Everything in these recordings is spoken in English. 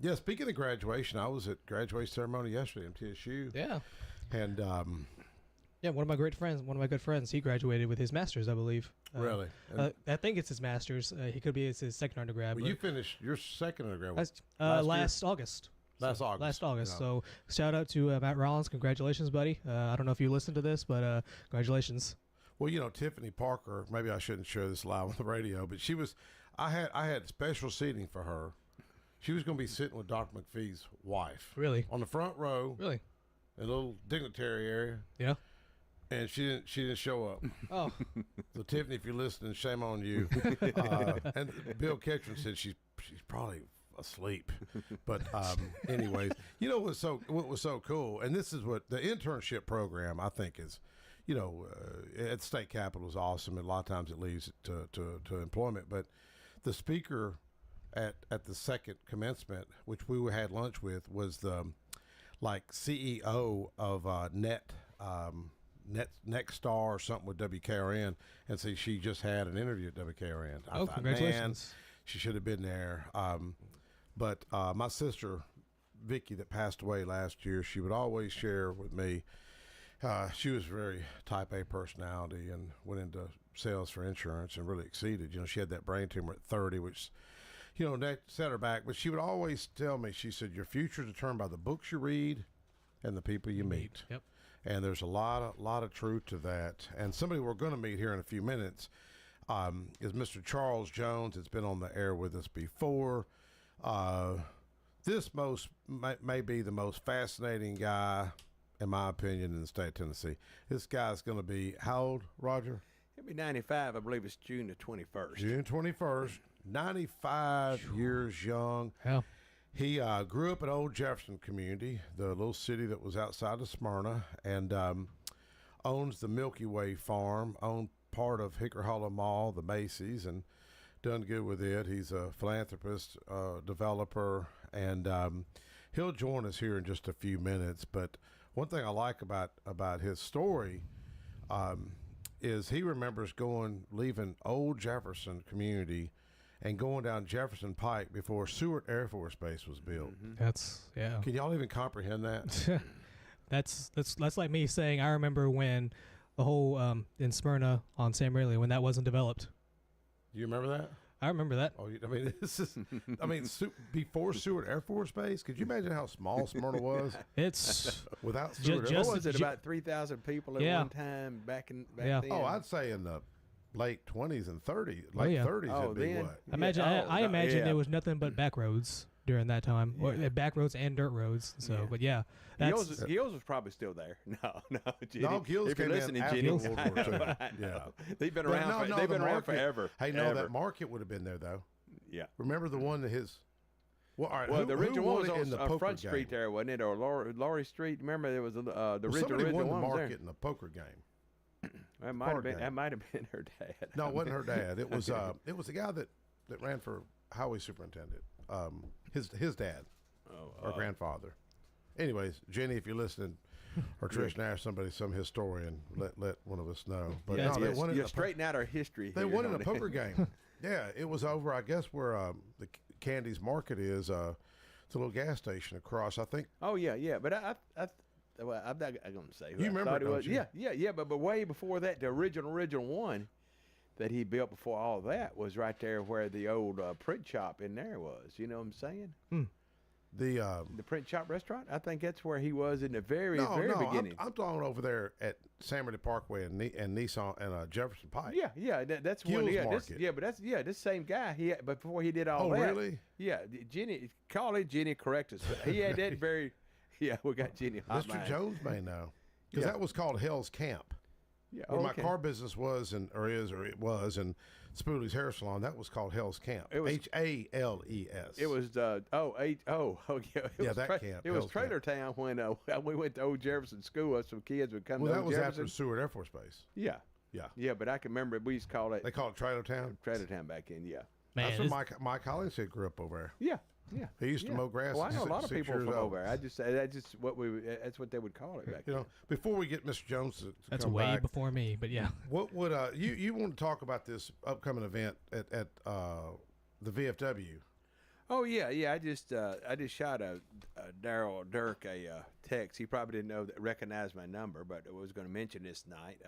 Yeah, speaking of graduation, I was at graduation ceremony yesterday at TSU. Yeah. And yeah, one of my good friends, he graduated with his master's, I believe. Really? I think it's his master's. He could be his second undergrad. Well, you finished your second undergrad last August. Last August. Yeah. So shout out to Matt Rollins. Congratulations, buddy. I don't know if you listened to this, but congratulations. Well, Tiffany Parker, maybe I shouldn't share this live on the radio, but I had special seating for her. She was going to be sitting with Dr. McPhee's wife. Really? On the front row. Really? In a little dignitary area. Yeah. And she didn't show up. Oh. So Tiffany, if you're listening, shame on you. And Bill Ketchum said she's probably asleep. But anyways, what was so cool, and this is what the internship program I think is, at state capitol is awesome, and a lot of times it leads to employment. But the speaker at the second commencement, which we had lunch with, was the CEO of Nexstar or something with WKRN, and see, she just had an interview at WKRN. I thought, congratulations! Man, she should have been there. But my sister Vicky, that passed away last year, she would always share with me. She was very type A personality and went into sales for insurance and really exceeded. She had that brain tumor at 30, which, that set her back. But she would always tell me, she said, your future is determined by the books you read and the people you meet. Yep. And there's a lot of truth to that. And somebody we're going to meet here in a few minutes is Mr. Charles Jones. It's been on the air with us before. This may be the most fascinating guy, in my opinion, in the state of Tennessee. This guy's going to be, how old, Roger? He'll be 95. I believe it's June the 21st. June 21st. 95 years young. Hell. He grew up in Old Jefferson community, the little city that was outside of Smyrna, and owns the Milky Way farm, owned part of Hickory Hollow Mall, the Macy's, and done good with it. He's a philanthropist, developer, and he'll join us here in just a few minutes. But one thing I like about his story is he remembers leaving Old Jefferson community and going down Jefferson Pike before Seward Air Force Base was built. Mm-hmm. That's, yeah. Can y'all even comprehend that? That's like me saying I remember when the whole in Smyrna on Sam Rayleigh, when that wasn't developed. Do you remember that? I remember that. Oh, this is. Before Seward Air Force Base. Could you imagine how small Smyrna was? It's without Seward. What was it? About 3,000 people at one time back then. Oh, I'd say in the late 20s and 30s, 30s. It'd be what? I imagine there was nothing but back roads during that time, or back roads and dirt roads. So, but yeah, Gills was probably still there. No, Ginny. No, Gills if you're came listening, in after Ginny, World War II. Yeah, they've been around. They've been around forever. Hey, no, that market would have been there though. Yeah, remember the one that his. Well, all right. Well, the original one was on Front Street there, wasn't it, or Laurie Street? Remember, there was the original somebody won the one market in the poker game. That might have been her dad. No, it wasn't her dad. It was the guy that ran for highway superintendent. His dad, or grandfather. Anyways, Jenny, if you're listening, or Trish Nash, somebody, some historian, let one of us know. But you're straightening out our history. They won in a poker game. Yeah, it was over, I guess, where the Candy's Market is. It's a little gas station across, I think. Oh yeah. But I'm not going to say who you remember it, don't you? Yeah. But way before that, the original one that he built before all that was right there where the old print shop in there was. You know what I'm saying? The print shop restaurant. I think that's where he was in the very beginning. I'm talking over there at Samerty Parkway and Nissan and Jefferson Pike. Yeah. That's one. This same guy. But before he did all that. Oh, really? Yeah, Jenny. Call it Jenny. Correct us. He had that very. Yeah, we got Jenny. Mr. Jones may know because that was called Hell's Camp. Yeah, where my car business was and Spooley's Hair Salon, that was called Hell's Camp. It was HALES. It was camp. It was Trailer Town when we went to Old Jefferson School. Some kids would come. Well, to that was Jefferson. after Seward Air Force Base. Yeah. But I can remember we used to call it. They call it Trailer Town. Trailer Town back in. Yeah. Man, that's where Mike Hollingshead grew up over there. Yeah. He used to mow grass. Well, I know a lot of people from over there. That's what they would call it back then. Before we get Mr. Jones to that's come way back, before me, but yeah. What would you want to talk about this upcoming event at the VFW? Oh yeah. I just shot a Daryl Dirk a text. He probably didn't recognize my number, but I was going to mention this night.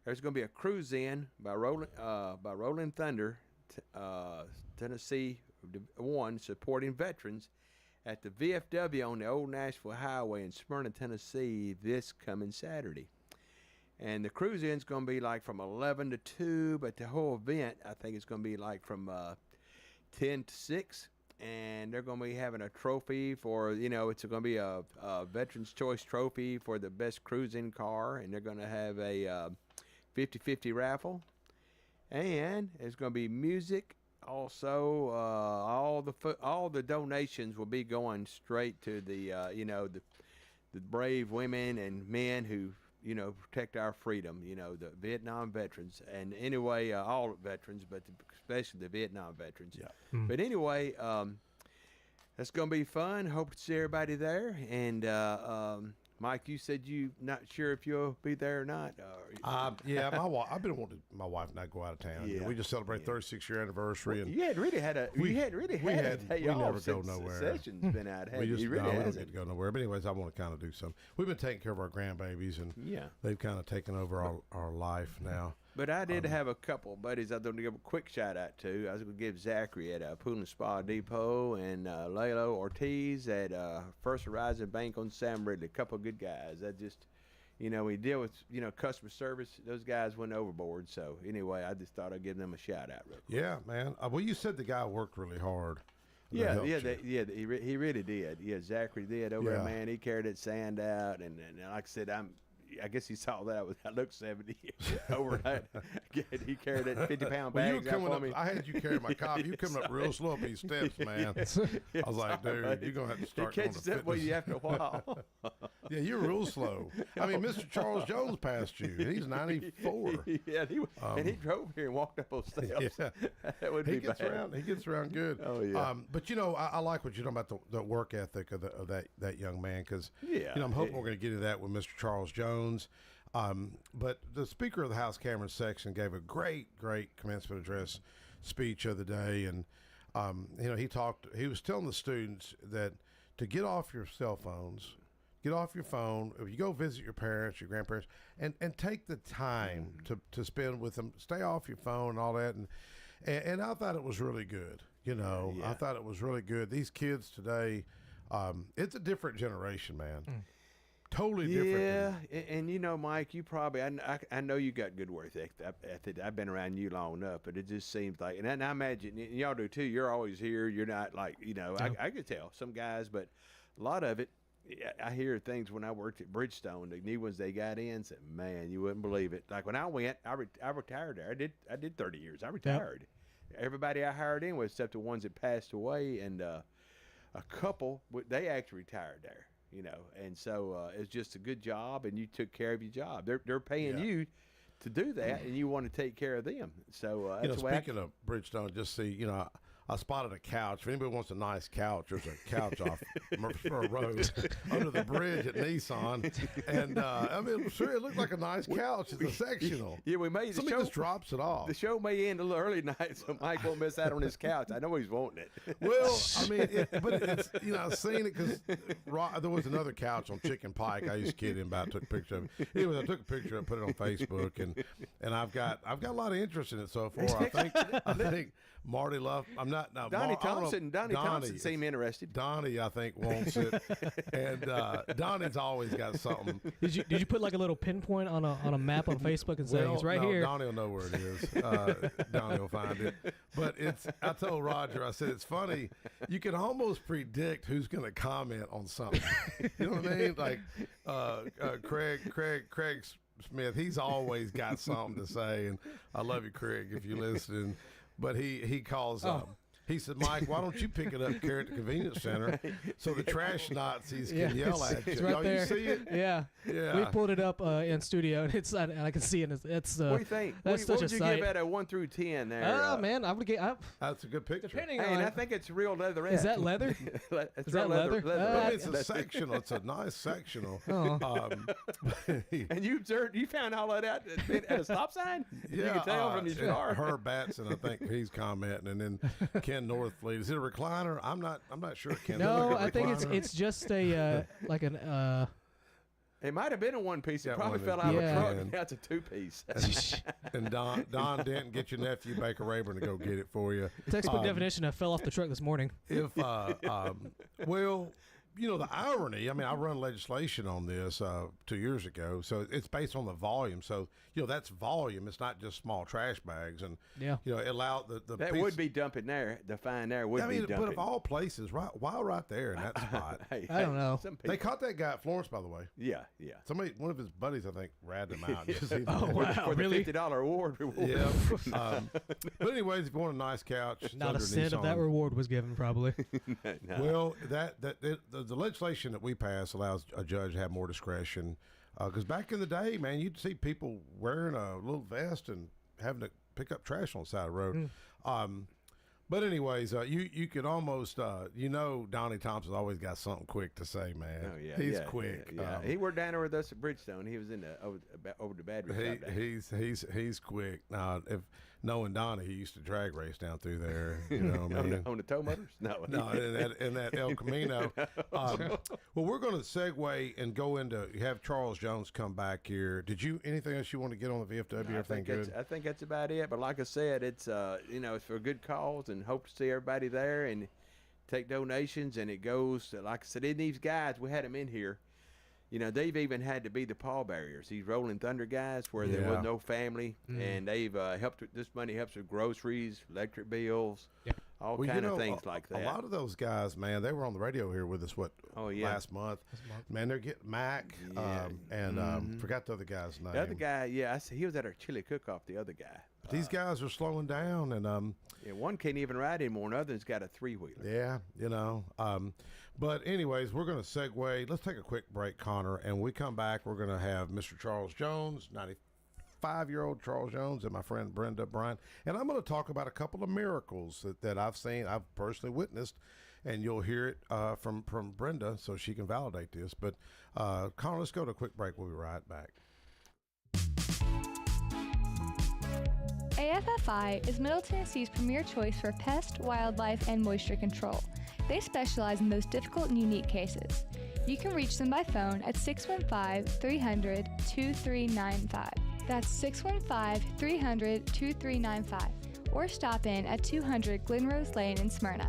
There's going to be a cruise in by Rolling Thunder, Tennessee 1, supporting veterans at the VFW on the Old Nashville Highway in Smyrna, Tennessee, this coming Saturday. And the cruise in's going to be like from 11 to 2, but the whole event, I think, is going to be like from 10 to 6. And they're going to be having a trophy for, it's going to be a Veterans Choice Trophy for the best cruising car. And they're going to have a 50-50 raffle. And there's going to be music. Also, all the donations will be going straight to the the brave women and men who protect our freedom. The Vietnam veterans, and anyway, all veterans, but especially the Vietnam veterans. Yeah. Mm. But anyway, that's gonna be fun. Hope to see everybody there. And Mike, you said you not sure if you'll be there or not. Yeah, I've been wanting my wife and I go out of town. Yeah. We just celebrated 36-year anniversary, and you had really had a we day never off go since nowhere. the session's been out. we You really don't hasn't. get to go nowhere. But anyways, I want to kind of do something. We've been taking care of our grandbabies, and Yeah. they've kind of taken over our life now. But I did have a couple buddies I was going to give a quick shout out to. I was going to give Zachary at Pool and Spa Depot and Lalo Ortiz at First Horizon Bank on Sam Ridley. A couple of good guys. I just, we deal with, customer service. Those guys went overboard. So anyway, I just thought I'd give them a shout out real quick. Yeah, man. Well, you said the guy worked really hard. He really did. Yeah, Zachary did over there, man. He carried that sand out, and like I said, I guess he saw that I looked 70 overnight. He carried it 50-pound bags. You were coming out up. for me. I had you carry my copy. You coming up real slow up these steps, man. I was like, dude, you're gonna have to start going to catches up with fitness. you after a while. Yeah, you're real slow. I mean, Mr. Charles Jones passed you. He's 94. Yeah, and he drove here and walked up those steps. Yeah. That would He be gets bad. around. He gets around good. Oh, yeah. But I like what you're talking about, the work ethic of that young man, because I'm hoping we're going to get into that with Mr. Charles Jones. But the Speaker of the House, Cameron Sexton, gave a great commencement address speech of the day, and he was telling the students that to get off your cell phones, get off your phone. If you go visit your parents, your grandparents, and take the time to spend with them, stay off your phone and all that, and I thought it was really good. I thought it was really good. These kids today, it's a different generation, man. Totally different. Yeah, and Mike, you probably, I know you got good work ethic. I've been around you long enough, but it just seems like, and I imagine y'all do too. You're always here. You're not like, I could tell some guys, but a lot of it, I hear things when I worked at Bridgestone, the new ones they got in, said, man, you wouldn't believe it. Like when I went, I retired there. I did 30 years. I retired. Yep. Everybody I hired in was except the ones that passed away, and a couple, they actually retired there. And so it's just a good job, and you took care of your job. They're paying you to do that, and you want to take care of them. So that's speaking of Bridgestone, just see, I spotted a couch. If anybody wants a nice couch, there's a couch off Murfreesboro Road under the bridge at Nissan, and it looked like a nice couch. It's a sectional. Yeah, we made somebody just drops it off. The show may end a little early tonight, so Mike won't miss out on his couch. I know he's wanting it. Well, I mean, it's I've seen it because there was another couch on Chicken Pike. I used to kid him about. Took a picture of it. Anyway, I took a picture of it, put it on Facebook, and I've got a lot of interest in it so far. I think Marty Luff. I'm not now. Donnie Thompson seemed interested. Donnie, I think, wants it, and Donnie's always got something. Did you put like a little pinpoint on a map on Facebook and say it's right here? Donnie will know where it is. Donnie will find it. But I told Roger, I said it's funny. You can almost predict who's going to comment on something. You know what I mean? Like Craig Smith. He's always got something to say, and I love you, Craig, if you're listening. But he calls He said, Mike, why don't you pick it up, carry it to the convenience center so the trash Nazis can yell at you. It's right there. You see it? Yeah. We pulled it up in studio, and I can see it. It's what do you think? That's what such would a you sight. give at a 1 through 10 there? Oh, man, I'm going to get that's a good picture. depending Hey, on. and I think it's real leather. Is that leather? It's Is that real leather? It's a sectional. It's a nice sectional. Oh. And you found all that out at a stop sign? Yeah, You can tell from your car. Herb Batson, I think he's commenting, and then Ken Ken Northfleet. Is it a recliner? I'm not sure. Ken. No, I think it's just a like an. It might have been a one piece. It Got probably one fell that- out of yeah. a truck. Now it's a two piece. And Don Denton, get your nephew Baker Rayburn to go get it for you. Textbook definition: I fell off the truck this morning. If well, you know, the irony, I mean, I run legislation on this 2 years ago, so it's based on the volume. So, you know, that's volume. It's not just small trash bags. And, Yeah. you know, it allowed the That would be dumping there. The fine there would be dumping. but of all places, why right there in that spot? Hey, I don't know. Some people, They caught that guy at Florence, by the way. yeah. One of his buddies, I think, ratted him out. Oh, wow. For the Really? $50 award reward. Yeah. But anyways, if you want a nice couch, Not a underneath cent of that on- reward was given, probably. No. Well, the legislation that we pass allows a judge to have more discretion. Because back in the day, man, you'd see people wearing a little vest and having to pick up trash on the side of the road. But anyways, you could almost, Donnie Thompson's always got something quick to say, man. Oh yeah, he's yeah, quick. Yeah. He worked down there with us at Bridgestone. He was in the over the battery shop. He's quick. Now, if knowing Donnie, he used to drag race down through there. You know what I mean? on the tow motors? No, in that El Camino. Well, we're going to segue and go into have Charles Jones come back here. Did you anything else you want to get on the VFW? Everything good? I think that's about it. But like I said, it's it's for a good cause, and hope to see everybody there and take donations. And it goes like I said, in these guys, we had them in here. You know, they've even had to be the pallbearers. These Rolling Thunder guys where there was no family, and they've helped. This money helps with groceries, electric bills, all kind of things like that. A lot of those guys, man, they were on the radio here with us, last month. Man, they're getting Mac, and forgot the other guy's name. The other guy, I see he was at our chili cook-off, the other guy. But these guys are slowing down, and one can't even ride anymore, and the other's got a three-wheeler. yeah, you know. But anyways, we're going to segue. Let's take a quick break, Connor, and when we come back, we're going to have Mr. Charles Jones, 95-year-old Charles Jones, and my friend Brenda Bryant, and I'm going to talk about a couple of miracles that I've seen, I've personally witnessed, and you'll hear it from Brenda, so she can validate this. But Connor, let's go to a quick break. We'll be right back. AFFI is Middle Tennessee's premier choice for pest, wildlife, and moisture control. They specialize in those difficult and unique cases. You can reach them by phone at 615-300-2395. That's 615-300-2395. Or stop in at 200 Glenrose Lane in Smyrna.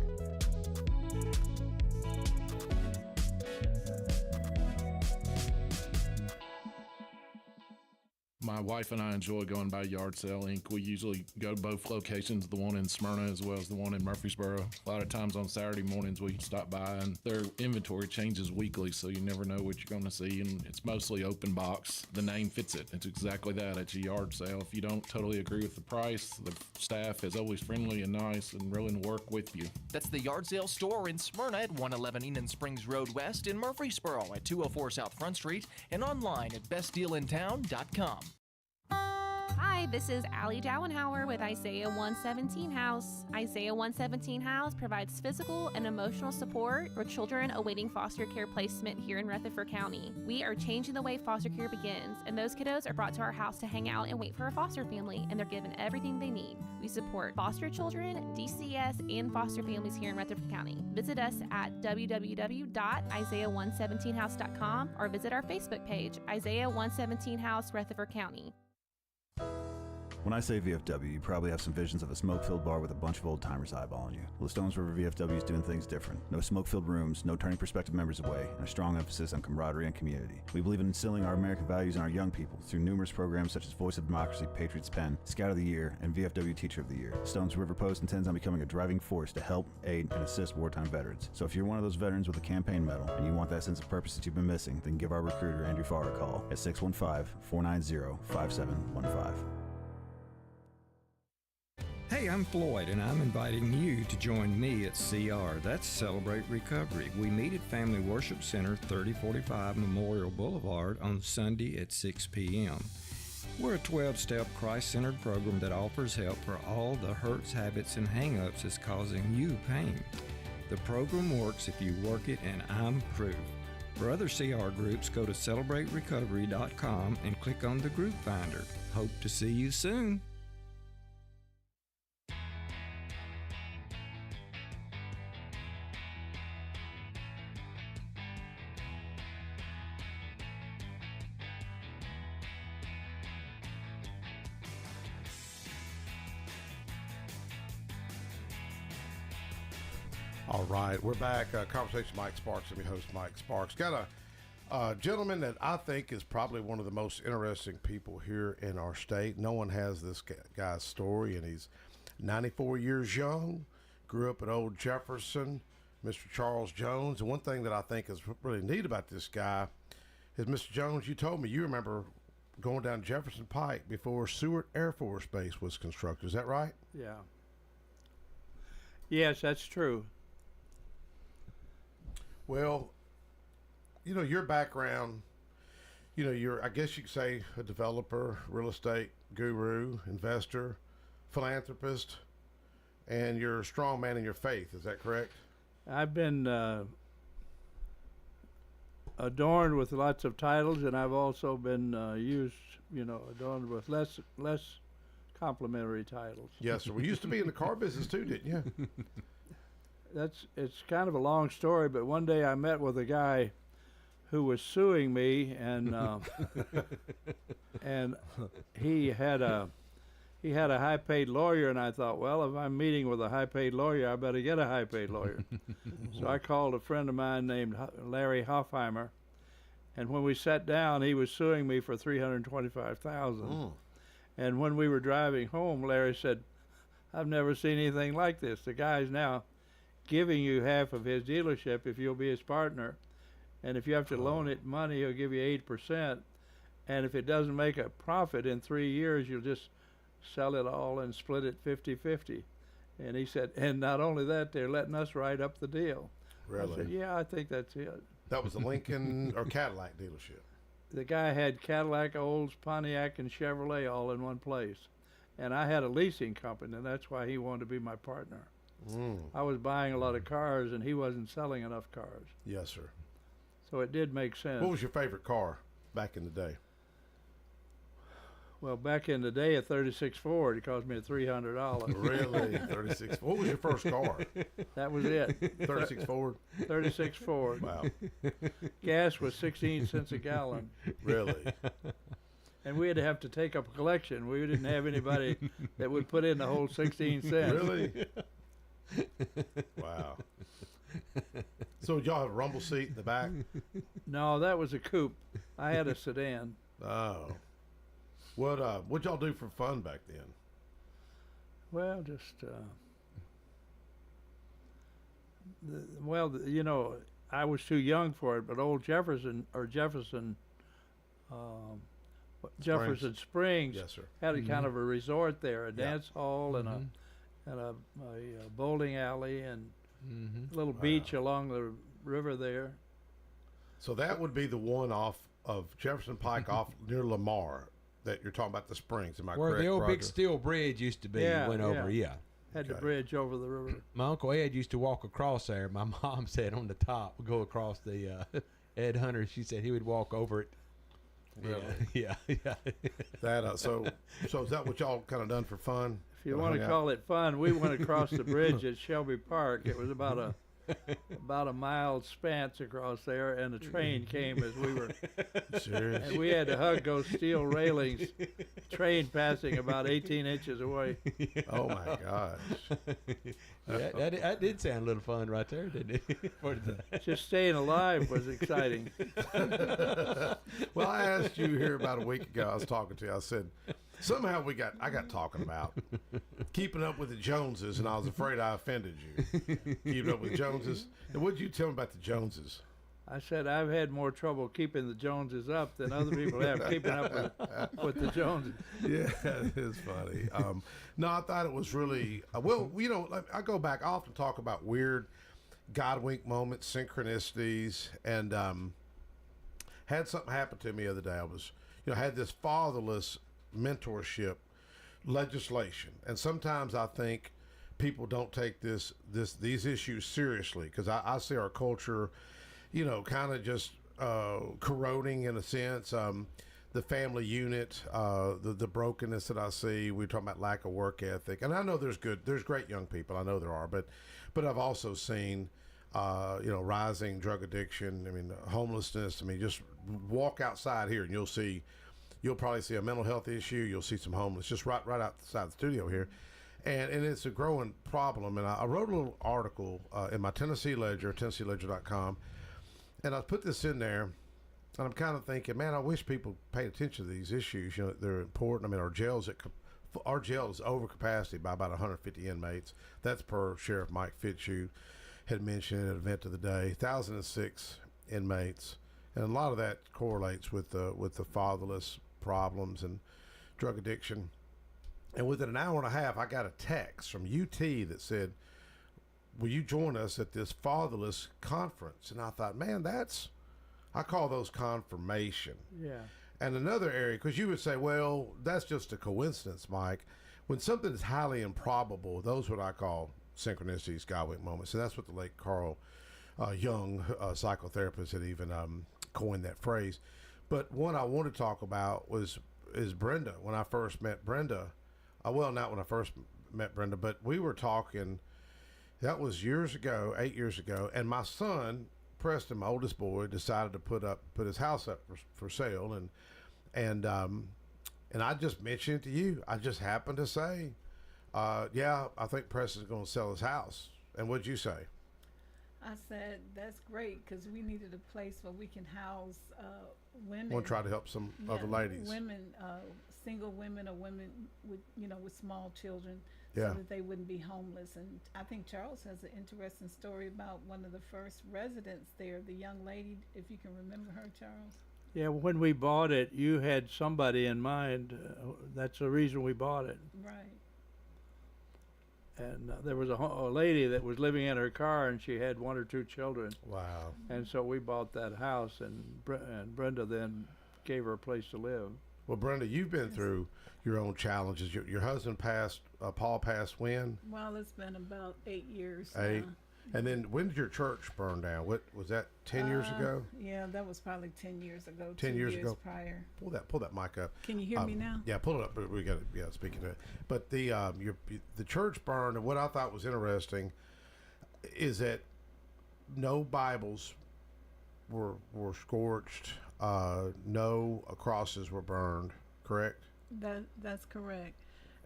My wife and I enjoy going by Yard Sale Inc. We usually go to both locations, the one in Smyrna as well as the one in Murfreesboro. A lot of times on Saturday mornings we stop by, and their inventory changes weekly, so you never know what you're going to see, and it's mostly open box. The name fits it. It's exactly that. It's a yard sale. If you don't totally agree with the price, the staff is always friendly and nice and willing to work with you. That's the Yard Sale Store in Smyrna at 111 Enon Springs Road West, in Murfreesboro at 204 South Front Street, and online at bestdealintown.com. Hi, this is Allie Dowenhauer with Isaiah 117 House. Isaiah 117 House provides physical and emotional support for children awaiting foster care placement here in Rutherford County. We are changing the way foster care begins, and those kiddos are brought to our house to hang out and wait for a foster family, and they're given everything they need. We support foster children, DCS, and foster families here in Rutherford County. Visit us at www.isaiah117house.com or visit our Facebook page, Isaiah 117 House, Rutherford County. When I say VFW, you probably have some visions of a smoke-filled bar with a bunch of old-timers eyeballing you. Well, the Stones River VFW is doing things different. No smoke-filled rooms, no turning prospective members away, and a strong emphasis on camaraderie and community. We believe in instilling our American values in our young people through numerous programs such as Voice of Democracy, Patriots Pen, Scout of the Year, and VFW Teacher of the Year. The Stones River Post intends on becoming a driving force to help, aid, and assist wartime veterans. So if you're one of those veterans with a campaign medal and you want that sense of purpose that you've been missing, then give our recruiter Andrew Farr a call at 615-490-5715. Hey, I'm Floyd, and I'm inviting you to join me at CR. That's Celebrate Recovery. We meet at Family Worship Center, 3045 Memorial Boulevard on Sunday at 6 p.m. We're a 12-step Christ-centered program that offers help for all the hurts, habits, and hang-ups that's causing you pain. The program works if you work it, and I'm proof. For other CR groups, go to CelebrateRecovery.com and click on the group finder. Hope to see you soon. All right, we're back. Conversation Mike Sparks. I'm your host, Mike Sparks. Got a gentleman that I think is probably one of the most interesting people here in our state. No one has this guy's story, and he's 94 years young, grew up at Old Jefferson, Mr. Charles Jones. And one thing that I think is really neat about this guy is, Mr. Jones, you told me you remember going down Jefferson Pike before Seward Air Force Base was constructed. Is that right? Yeah. Yes, that's true. Well, you know, your background, you know, you're, I guess you could say, a developer, real estate guru, investor, philanthropist, and you're a strong man in your faith. Is that correct? I've been adorned with lots of titles, and I've also been adorned with less complimentary titles. Yes, sir. We used to be in the car business too, didn't you? It's kind of a long story, but one day I met with a guy who was suing me, and and he had a high-paid lawyer, and I thought, well, if I'm meeting with a high-paid lawyer, I better get a high-paid lawyer. So I called a friend of mine named Larry Hoffheimer, and when we sat down, he was suing me for $325,000. And when we were driving home, Larry said, "I've never seen anything like this. The guy's now giving you half of his dealership if you'll be his partner, and if you have to loan it money, he'll give you 8%, and if it doesn't make a profit in 3 years, you'll just sell it all and split it 50-50. And he said, and not only that, they're letting us write up the deal. Really? I said, yeah, I think that's it. That was a Lincoln or Cadillac dealership. The guy had Cadillac, Olds, Pontiac, and Chevrolet all in one place. And I had a leasing company, and that's why he wanted to be my partner. I was buying a lot of cars, and he wasn't selling enough cars. Yes, sir. So it did make sense. What was your favorite car back in the day? Well, back in the day, a 36 Ford, it cost me $300. Really? 36. What was your first car? That was it. 36 Ford? 36 Ford. Wow. Gas was 16 cents a gallon. Really? And we'd have to take up a collection. We didn't have anybody that would put in the whole 16 cents. Really? Wow. So y'all have a rumble seat in the back? No, that was a coupe. I had a sedan. Oh. What'd y'all do for fun back then? Well, just I was too young for it, but old Jefferson Springs Yes, sir. had a kind of a resort there, a dance hall and a bowling alley and a little beach along the river there. So that would be the one off of Jefferson Pike off near Lamar that you're talking about, the Springs. Am I Where correct, the old Roger? big steel bridge used to be. Yeah, went over, yeah. Had the bridge over the river. My Uncle Ed used to walk across there. My mom said on the top, go across the Ed Hunter. She said he would walk over it. Really? Yeah. That so is that what y'all kind of done for fun? If you want to call it fun, we went across the bridge at Shelby Park. It was about a mile span across there, and a train came as we were. Serious? And we had to hug those steel railings. Train passing about 18 inches away. Oh my gosh! Yeah, that did sound a little fun right there, didn't it? Just staying alive was exciting. Well, I asked you here about a week ago. I was talking to you. I said, somehow I got talking about keeping up with the Joneses, and I was afraid I offended you. Keeping up with the Joneses. And what did you tell me about the Joneses? I said I've had more trouble keeping the Joneses up than other people have keeping up with the Joneses. Yeah, it is funny. No, I thought it was really I go back. I often talk about weird God wink moments, synchronicities, and had something happen to me the other day. I was, had this fatherless mentorship legislation, and sometimes I think people don't take these issues seriously, because I see our culture, kind of just corroding in a sense. The family unit, the brokenness that I see. We're talking about lack of work ethic, and I know there's great young people. I know there are, but I've also seen, rising drug addiction. I mean, homelessness. I mean, just walk outside here and you'll probably see a mental health issue. You'll see some homeless just right outside the studio here, And it's a growing problem. And I wrote a little article in my Tennessee Ledger, TennesseeLedger.com, and I put this in there. And I'm kind of thinking, man, I wish people paid attention to these issues. You know, they're important. I mean, our jail is over capacity by about 150 inmates. That's per Sheriff Mike Fitzhugh had mentioned at an event of the day. 1,006 inmates, and a lot of that correlates with the fatherless problems and drug addiction. And within an hour and a half, I got a text from UT that said, "Will you join us at this fatherless conference?" And I thought, man, I call those confirmation. Yeah. And another area, because you would say, well, that's just a coincidence, Mike. When something is highly improbable, those are what I call synchronicities, God-wink moments. And that's what the late Carl Jung, psychotherapist, had even coined that phrase. But one I want to talk about is Brenda. When I first met Brenda, well, not when I first met Brenda, but we were talking, that was years ago, 8 years ago, and my son, Preston, my oldest boy, decided to put his house up for sale, and I just mentioned it to you. I just happened to say, yeah, I think Preston's going to sell his house. And what'd you say? I said that's great because we needed a place where we can house women. Want to try to help some other ladies. Women, single women or women with small children. Yeah. So that they wouldn't be homeless. And I think Charles has an interesting story about one of the first residents there, the young lady, if you can remember her, Charles. Yeah, when we bought it, you had somebody in mind. That's the reason we bought it. Right. And there was a lady that was living in her car, and she had 1 or 2 children. Wow. And so we bought that house, and Brenda then gave her a place to live. Well, Brenda, you've been through your own challenges. Your husband passed, Paul passed when? Well, it's been about 8 years. 8. And then when did your church burn down? What was that, 10 years ago? Yeah, that was probably 10 years ago. 10 years ago prior. Pull that mic up. Can you hear me now? Yeah, pull it up. But we got to speaking to it. But the church burned, and what I thought was interesting is that no Bibles were scorched. No crosses were burned. Correct. That's correct.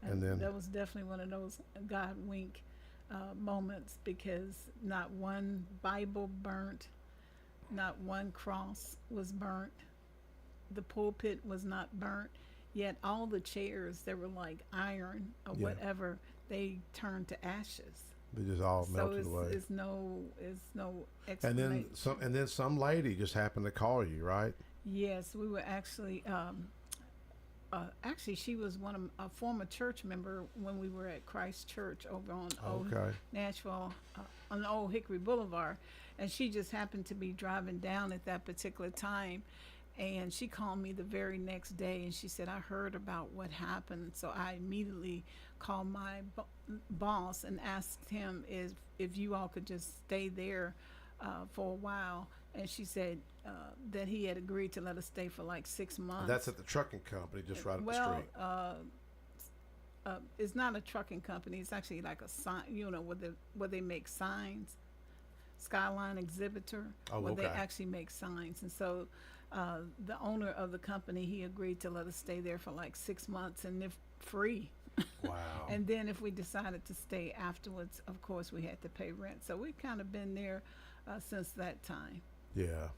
And then that was definitely one of those God wink moments, because not one Bible burnt, not one cross was burnt, the pulpit was not burnt, yet all the chairs that were like iron or whatever, they turned to ashes. They just all melted away. It's no explanation. And then some lady just happened to call you, right? Yes, we were actually actually, she was a former church member when we were at Christ Church over on Nashville, on Old Hickory Boulevard, and she just happened to be driving down at that particular time, and she called me the very next day, and she said, I heard about what happened. So I immediately called my boss and asked him if you all could just stay there for a while, and she said that he had agreed to let us stay for like 6 months. And that's at the trucking company just right up the street. It's not a trucking company. It's actually like a sign, where they make signs. Skyline Exhibitor, where they actually make signs. And so the owner of the company, he agreed to let us stay there for like 6 months, and if free. Wow. And then if we decided to stay afterwards, of course we had to pay rent. So we've kind of been there since that time. Yeah.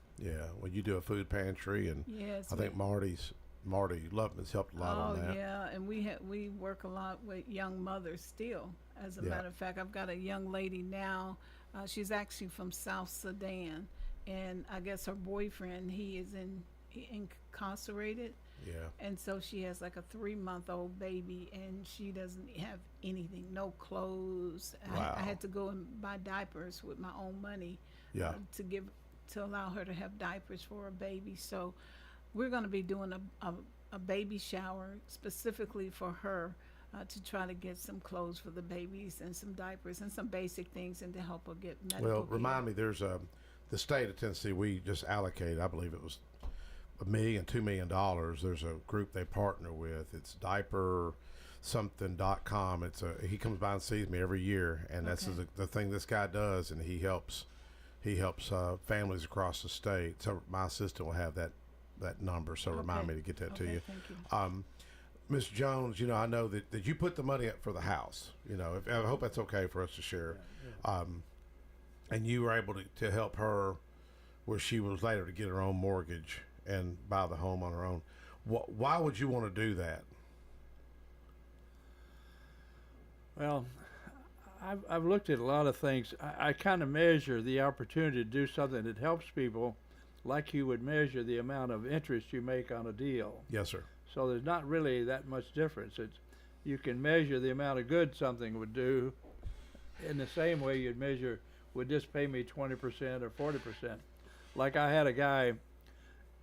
Well, you do a food pantry, and yes, I think Marty Lupman's helped a lot on that. Oh yeah, and we work a lot with young mothers still. As a matter of fact, I've got a young lady now. She's actually from South Sudan, and I guess her boyfriend, he is incarcerated. Yeah. And so she has like a 3-month-old baby, and she doesn't have anything, no clothes. Wow. I had to go and buy diapers with my own money. Yeah. To allow her to have diapers for a baby. So we're going to be doing a baby shower specifically for her, to try to get some clothes for the babies and some diapers and some basic things, and to help her get medical care. Remind me, there's the state of Tennessee, we just allocated, I believe it was $1 million, $2 million. There's a group they partner with. It's diapersomething.com. He comes by and sees me every year, and that's the thing this guy does, and he helps families across the state. So my assistant will have that number, so remind me to get that to you. Thank you. Miss Jones, I know that you put the money up for the house. I hope that's okay for us to share. And you were able to help her where she was later to get her own mortgage and buy the home on her own. Why would you want to do that? Well, I've looked at a lot of things. I kind of measure the opportunity to do something that helps people like you would measure the amount of interest you make on a deal. Yes, sir. So there's not really that much difference. You can measure the amount of good something would do in the same way you'd measure, would this pay me 20% or 40%? Like I had a guy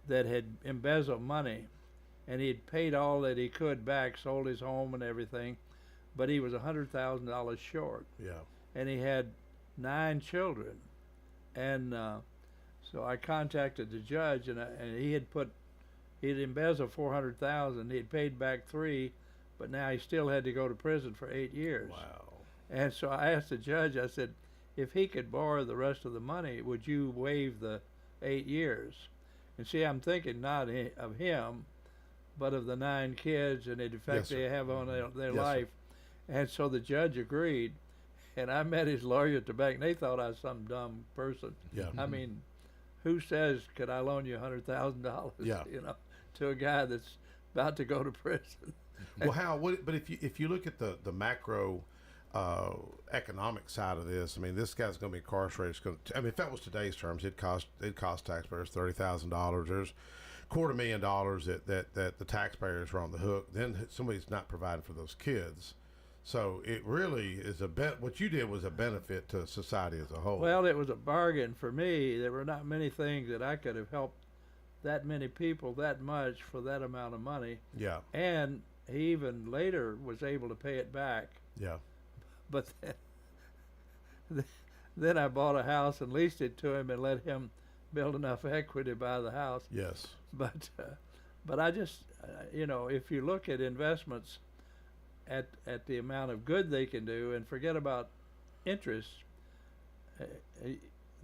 that had embezzled money, and he had paid all that he could back, sold his home and everything, but he was $100,000 short. Yeah. And he had 9 children. And so I contacted the judge, and he'd embezzled $400,000. He'd paid back 3, but now he still had to go to prison for 8 years. Wow. And so I asked the judge, I said, if he could borrow the rest of the money, would you waive the 8 years? And see, I'm thinking not of him, but of the 9 kids and the effect they have on their life. And so the judge agreed, and I met his lawyer at the bank, and they thought I was some dumb person. Yeah. I mean, who says, could I loan you $100,000? Yeah. To a guy that's about to go to prison. Well, but if you look at the macro economic side of this, I mean, this guy's going to be incarcerated. If that was today's terms, it'd cost taxpayers $30,000. There's $250,000 that the taxpayers are on the hook. Then somebody's not providing for those kids. So it really is what you did was a benefit to society as a whole. Well, it was a bargain for me. There were not many things that I could have helped that many people that much for that amount of money. Yeah. And he even later was able to pay it back. Yeah. But then I bought a house and leased it to him and let him build enough equity to buy the house. Yes. But I just, if you look at investments at the amount of good they can do and forget about interest,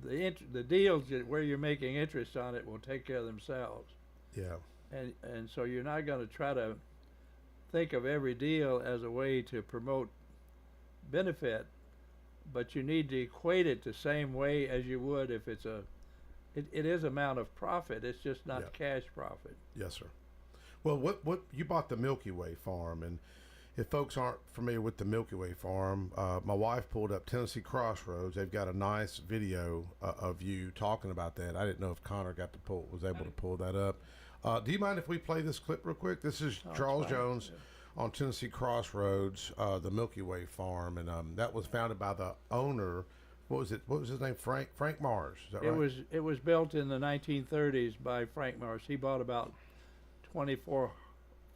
the deals where you're making interest on it will take care of themselves. Yeah. And so you're not going to try to think of every deal as a way to promote benefit, but you need to equate it the same way as you would if it is amount of profit. It's just not cash profit. Yes, sir. Well, what you bought the Milky Way farm, and if folks aren't familiar with the Milky Way farm, my wife pulled up Tennessee Crossroads. They've got a nice video of you talking about that. I didn't know if Connor was able to pull that up. Do you mind if we play this clip real quick? This is Charles Jones on Tennessee Crossroads, the Milky Way farm, and that was founded by the owner. What was his name? Frank Mars. Is that right? It was built in the 1930s by Frank Mars. He bought about 24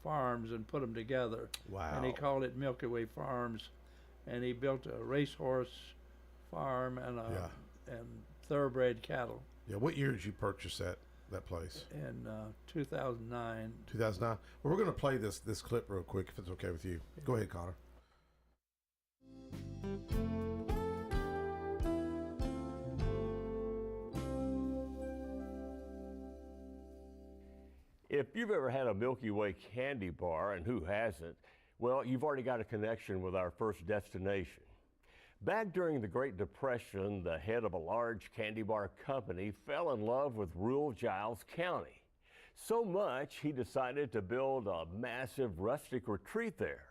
farms and put them together. Wow. And he called it Milky Way Farms, and he built a racehorse farm and thoroughbred cattle. Yeah. What year did you purchase that place? In 2009. 2009. Well, we're going to play this clip real quick if it's okay with you. Go ahead, Connor. If you've ever had a Milky Way candy bar, and who hasn't, well, you've already got a connection with our first destination. Back during the Great Depression, the head of a large candy bar company fell in love with rural Giles County. So much, he decided to build a massive rustic retreat there.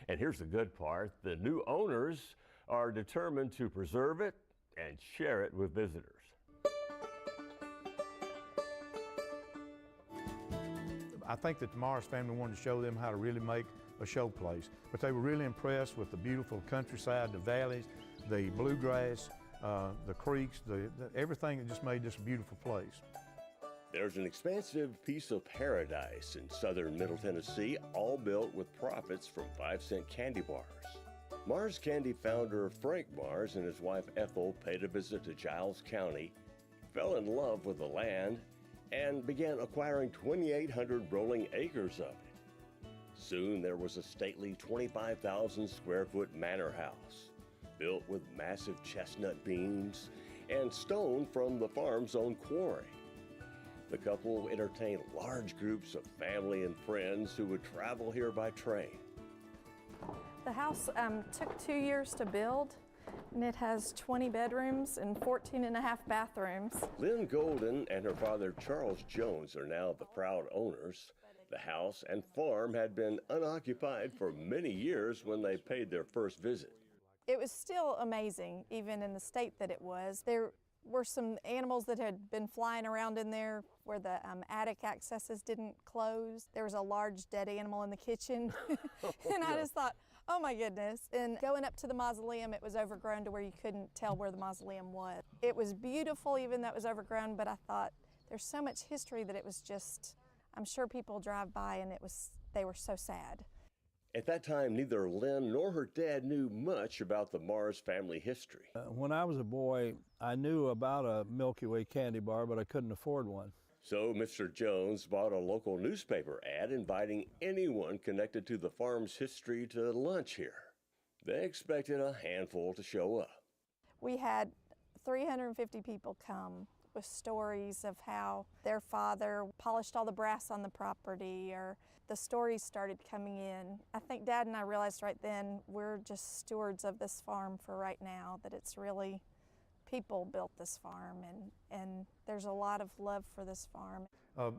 And here's the good part, the new owners are determined to preserve it and share it with visitors. I think that the Mars family wanted to show them how to really make a show place. But they were really impressed with the beautiful countryside, the valleys, the bluegrass, the creeks, everything that just made this a beautiful place. There's an expansive piece of paradise in southern Middle Tennessee, all built with profits from 5-cent candy bars. Mars Candy founder Frank Mars and his wife Ethel paid a visit to Giles County, fell in love with the land, and began acquiring 2,800 rolling acres of it. Soon there was a stately 25,000 square foot manor house, built with massive chestnut beams and stone from the farm's own quarry. The couple entertained large groups of family and friends who would travel here by train. The house took 2 years to build, and it has 20 bedrooms and 14 and a half bathrooms. Lynn Golden and her father Charles Jones are now the proud owners. The house and farm had been unoccupied for many years when they paid their first visit. It was still amazing, even in the state that it was. There were some animals that had been flying around in there where the attic accesses didn't close. There was a large dead animal in the kitchen. And I just thought, oh my goodness. And going up to the mausoleum, it was overgrown to where you couldn't tell where the mausoleum was. It was beautiful even though it was overgrown, but I thought there's so much history that it was just, I'm sure people drive by and they were so sad. At that time, neither Lynn nor her dad knew much about the Mars family history. When I was a boy, I knew about a Milky Way candy bar, but I couldn't afford one. So Mr. Jones bought a local newspaper ad inviting anyone connected to the farm's history to lunch here. They expected a handful to show up. We had 350 people come with stories of how their father polished all the brass on the property, or the stories started coming in. I think Dad and I realized right then we're just stewards of this farm for right now, that it's really people built this farm, and there's a lot of love for this farm.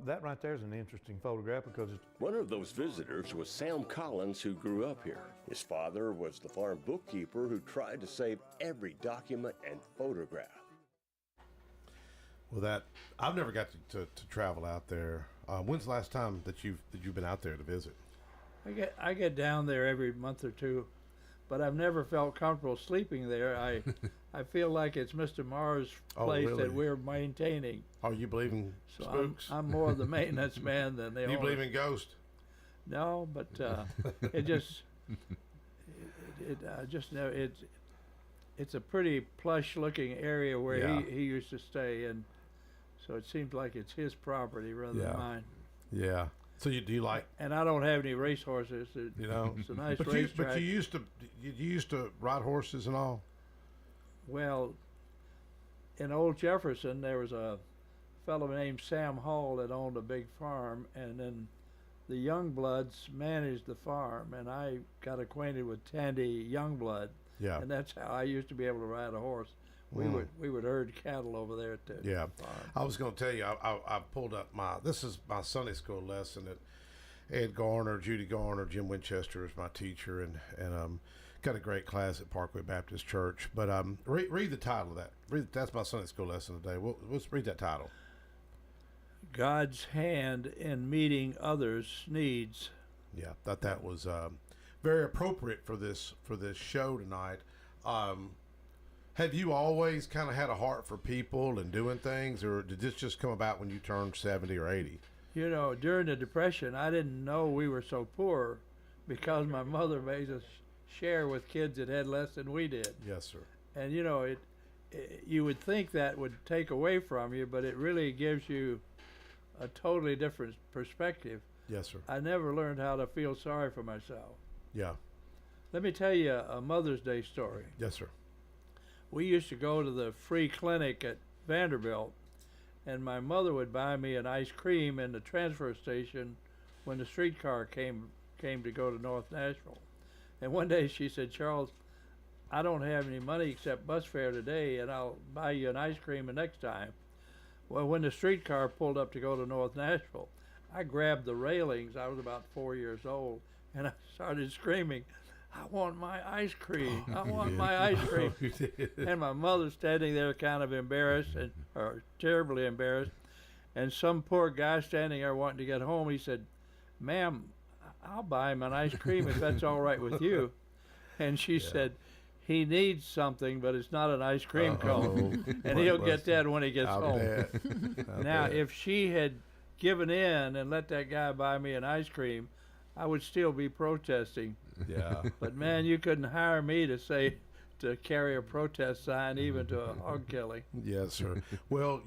That right there is an interesting photograph because it's... One of those visitors was Sam Collins, who grew up here. His father was the farm bookkeeper who tried to save every document and photograph. Well, I've never got to travel out there. When's the last time that you've been out there to visit? I get down there every month or two, but I've never felt comfortable sleeping there. I feel like it's Mr. Mars' place that we're maintaining. Oh, you believe in spooks? I'm more the maintenance man than the owner. You believe in ghosts? No, but it's a pretty plush-looking area where he used to stay, and so it seems like it's his property rather than mine. Yeah. So do you like? And I don't have any racehorses. It's a nice racetrack. But you used to ride horses and all. Well, in Old Jefferson, there was a fellow named Sam Hall that owned a big farm, and then the Youngbloods managed the farm, and I got acquainted with Tandy Youngblood. Yeah. And that's how I used to be able to ride a horse. We would herd cattle over there at the farm. I was going to tell you, I pulled up this is my Sunday school lesson that Ed Garner, Judy Garner, Jim Winchester is my teacher, and got a great class at Parkway Baptist Church. But read the title of that. That's my Sunday school lesson today. Let's read that title. God's hand in meeting others' needs. Yeah, thought that was very appropriate for this show tonight. Have you always kind of had a heart for people and doing things, or did this just come about when you turned 70 or 80? You know, during the Depression, I didn't know we were so poor because my mother made us share with kids that had less than we did. Yes, sir. And you know, you would think that would take away from you, but it really gives you a totally different perspective. Yes, sir. I never learned how to feel sorry for myself. Yeah. Let me tell you a Mother's Day story. Yes, sir. We used to go to the free clinic at Vanderbilt, and my mother would buy me an ice cream in the transfer station when the streetcar came to go to North Nashville. And one day she said, "Charles, I don't have any money except bus fare today, and I'll buy you an ice cream the next time." Well, when the streetcar pulled up to go to North Nashville, I grabbed the railings. I was about 4 years old, and I started screaming, "I want my ice cream! I want my ice cream!" And my mother standing there kind of embarrassed, or terribly embarrassed. And some poor guy standing there wanting to get home, he said, "Ma'am, I'll buy him an ice cream if that's all right with you." And she said, "He needs something, but it's not an ice cream cone, and he'll get that when he gets home." Now, if she had given in and let that guy buy me an ice cream, I would still be protesting. Yeah. But man, you couldn't hire me to carry a protest sign even to a hog killing. Yes, sir. Well,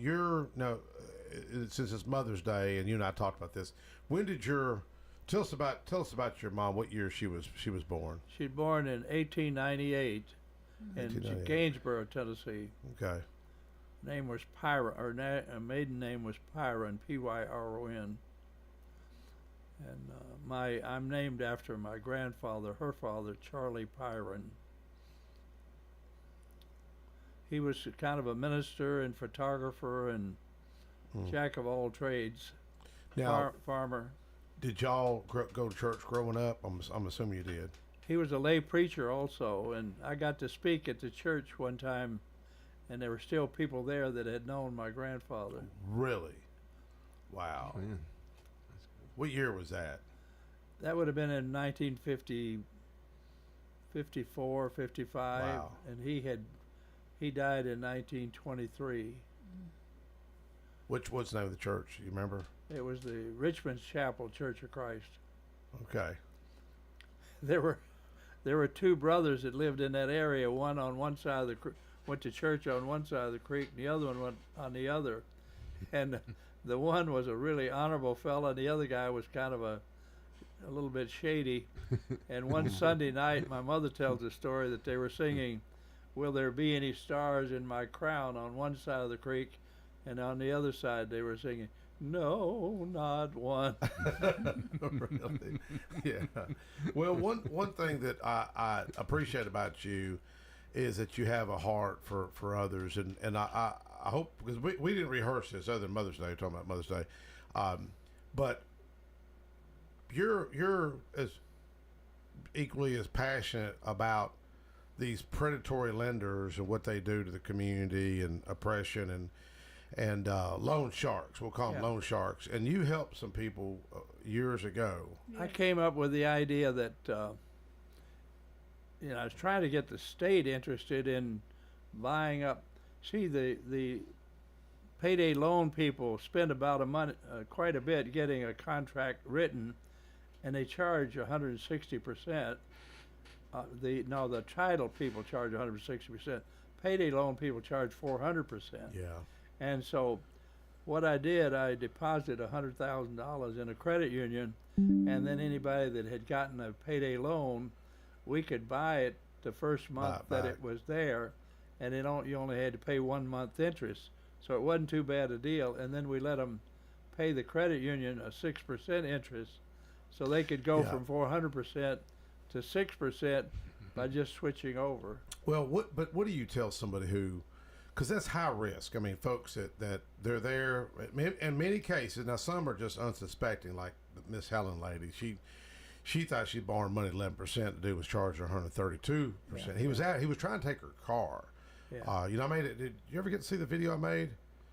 since it's Mother's Day, and you and I talked about this, when did tell us about your mom, what year she was born? She's born in 1898 in Gainesboro, Tennessee. Okay. name was Pyron, or maiden name was Pyron, Pyron. And I'm named after my grandfather, her father, Charlie Pyron. He was kind of a minister and photographer and jack of all trades. Now, farmer. Did y'all go to church growing up? I'm assuming you did. He was a lay preacher also, and I got to speak at the church one time, and there were still people there that had known my grandfather. Really? Wow. Oh, yeah. What year was that? That would have been in 1950, 54, 55, Wow. and he died in 1923. What's the name of the church? You remember? It was the Richmond Chapel Church of Christ. Okay. There were two brothers that lived in that area. One on one side of the went to church on one side of the creek, and the other one went on the other. And the one was a really honorable fella, and the other guy was kind of a little bit shady. And one Sunday night, my mother tells the story that they were singing, "Will there be any stars in my crown?" on one side of the creek, and on the other side they were singing, "No, not one." Really? Yeah. Well, one thing that I appreciate about you is that you have a heart for others, and I hope, because we didn't rehearse this other than Mother's Day, talking about Mother's Day, but you're as equally as passionate about these predatory lenders and what they do to the community and oppression and loan sharks. We'll call them loan sharks. And you helped some people years ago. I came up with the idea that I was trying to get the state interested in buying up. See, the payday loan people spend about quite a bit getting a contract written, and they charge 160%. The title people charge 160%. Payday loan people charge 400%. Yeah. And so what I did, I deposited $100,000 in a credit union, and then anybody that had gotten a payday loan, we could buy it the first month that it was there, and you only had to pay 1 month interest. So it wasn't too bad a deal. And then we let them pay the credit union a 6% interest, so they could go from 400% to 6% by just switching over. Well, what do you tell somebody who, because that's high risk. I mean, folks that they're there in many cases. Now, some are just unsuspecting, like the Miss Helen lady. She thought she'd borrowed money 11%. The dude was charging her 132%. Yeah. He was trying to take her car. Yeah. I made it. Did you ever get to see the video I made?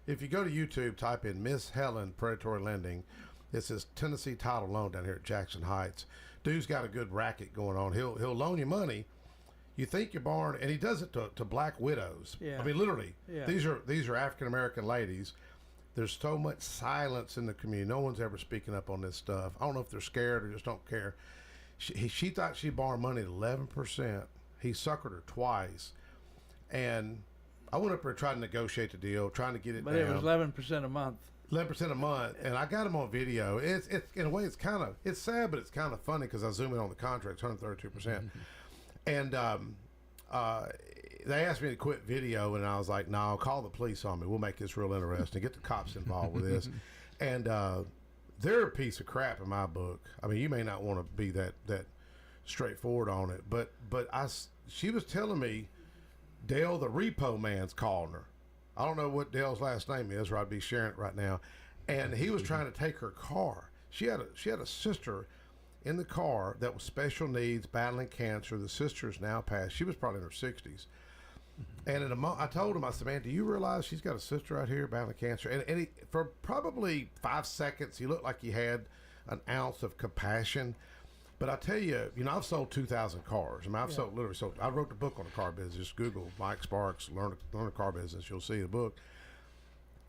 If you go to YouTube, type in Miss Helen predatory lending. It's this Tennessee title loan down here at Jackson Heights. Dude's got a good racket going on. He'll loan you money. You think you're borrowing, and he does it to black widows. Yeah. I mean, literally. Yeah. These are African American ladies. There's so much silence in the community. No one's ever speaking up on this stuff. I don't know if they're scared or just don't care. She thought she borrowed money at 11%. He suckered her twice, and I went up there trying to negotiate the deal, trying to get it down. But it was 11% a month. 11% a month, and I got him on video. It's in a way, it's sad, but it's kind of funny because I zoom in on the contract, 132%. And they asked me to quit video, and I was like, "No, call the police on me. We'll make this real interesting. Get the cops involved with this." And they're a piece of crap in my book. I mean, you may not want to be that straightforward on it, but she was telling me Dale, the repo man's calling her. I don't know what Dale's last name is, or I'd be sharing it right now. And he was trying to take her car. She had a sister in the car that was special needs, battling cancer. The sister's now passed. She was probably in her 60s. And I told him, I said, "Man, do you realize she's got a sister out here battling cancer?" And he, for probably 5 seconds, he looked like he had an ounce of compassion. But I tell you, I've sold 2,000 cars. I mean, I've literally sold. I wrote the book on the car business. Just Google Mike Sparks, learn the car business. You'll see the book.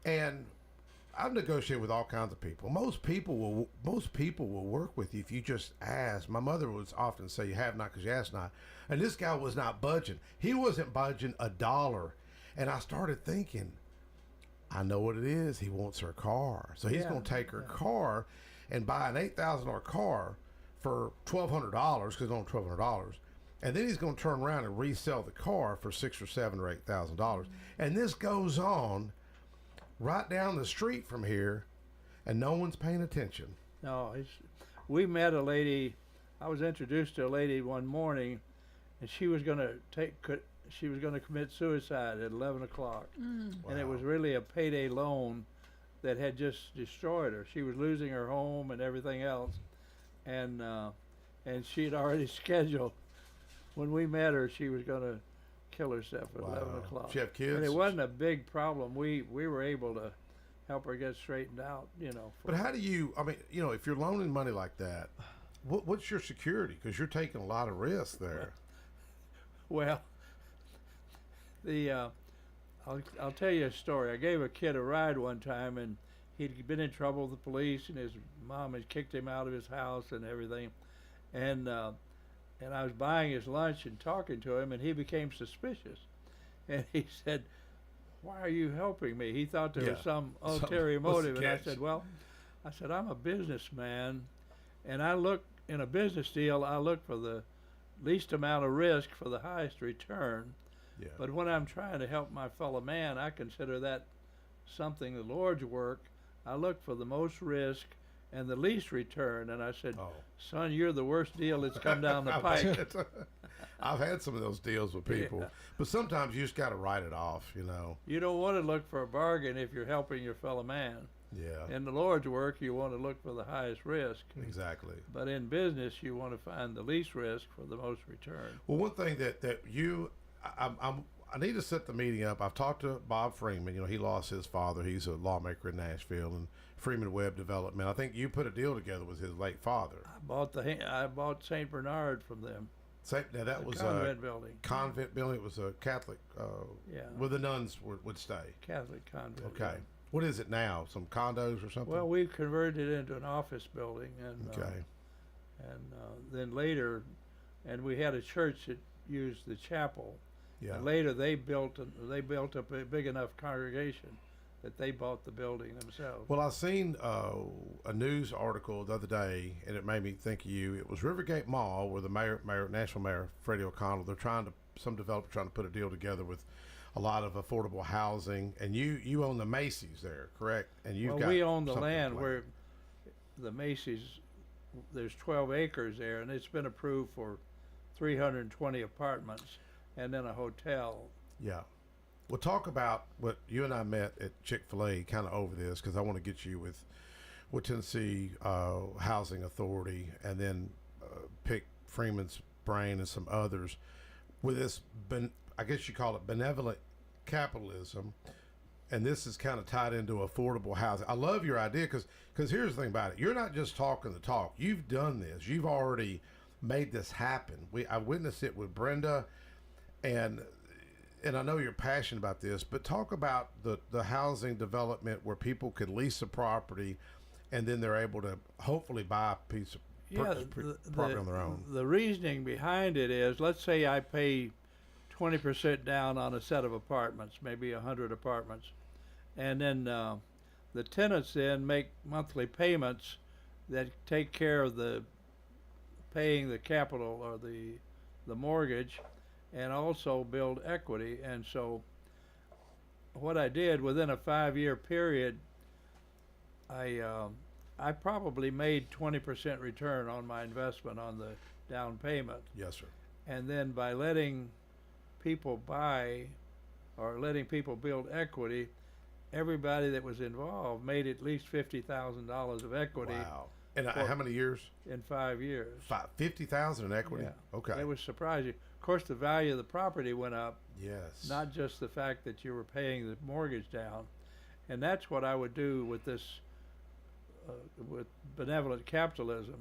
And I've negotiated with all kinds of people. Most people will work with you if you just ask. My mother would often say, "You have not because you ask not." And this guy was not budging. He wasn't budging $1. And I started thinking, I know what it is. He wants her car. So he's going to take her car and buy an $8,000 car for $1,200, because it's only $1,200. and then he's going to turn around and resell the car for $6,000 or $7,000 or $8,000. And this goes on right down the street from here, and no one's paying attention. No, we met a lady. I was introduced to a lady one morning, and she was going to commit suicide at 11 o'clock. Mm. Wow. And it was really a payday loan that had just destroyed her. She was losing her home and everything else, and she had already scheduled. When we met her, she was going to kill herself at 11 o'clock. She have kids? And it wasn't a big problem. We were able to help her get straightened out, you know. But how do you, I mean, you know, if you're loaning money like that, what's your security? Because you're taking a lot of risks there. Well, I'll tell you a story. I gave a kid a ride one time, and he'd been in trouble with the police, and his mom had kicked him out of his house and everything. And I was buying his lunch and talking to him, and he became suspicious. And he said, "Why are you helping me?" He thought there was some ulterior motive. And I said, "Well," I said, "I'm a businessman, and I look, in a business deal, I look for the least amount of risk for the highest return. Yeah. But when I'm trying to help my fellow man, I consider that something the Lord's work. I look for the most risk and the least return." And I said, "Son, you're the worst deal that's come down the pike." I've had some of those deals with people, Yeah. but sometimes you just got to write it off, you know. You don't want to look for a bargain if you're helping your fellow man. Yeah. In the Lord's work, you want to look for the highest risk. Exactly. But in business, you want to find the least risk for the most return. Well, one thing that you, I need to set the meeting up. I've talked to Bob Freeman. You know, he lost his father. He's a lawmaker in Nashville, and Freeman Web Development. I think you put a deal together with his late father. I bought St. Bernard from them. Now that was convent building. Convent building. It was a Catholic. Where the nuns would stay. Catholic convent. Okay. Yeah. What is it now? Some condos or something? Well, we converted it into an office building, and then later, and we had a church that used the chapel. Yeah. And later, they built up a big enough congregation that they bought the building themselves. Well, I seen a news article the other day, and it made me think of you. It was Rivergate Mall, where the National Mayor Freddie O'Connell, some developer trying to put a deal together with a lot of affordable housing, and you own the Macy's there, correct? And we own the land where the Macy's. There's 12 acres there, and it's been approved for 320 apartments, and then a hotel. Yeah. We'll talk about what you and I met at Chick-fil-A kind of over this, because I want to get you with Tennessee Housing Authority, and then pick Freeman's brain and some others with this, I guess you call it benevolent capitalism, and this is kind of tied into affordable housing. I love your idea, because here's the thing about it. You're not just talking the talk. You've done this. You've already made this happen. I witnessed it with Brenda, and I know you're passionate about this, but talk about the housing development where people could lease a property, and then they're able to hopefully buy a piece of property on their own. The reasoning behind it is, let's say I pay 20% down on a set of apartments, maybe 100 apartments, and then the tenants then make monthly payments that take care of paying the capital or the mortgage, and also build equity. And so what I did, within a 5-year period, I probably made 20% return on my investment on the down payment. Yes, sir. And then by letting people buy or letting people build equity, everybody that was involved made at least $50,000 of equity. Wow. And how many years? In 5 years. $50,000 in equity? Yeah. Okay. It was surprising. Of course, the value of the property went up. Yes. Not just the fact that you were paying the mortgage down. And that's what I would do with this, with benevolent capitalism,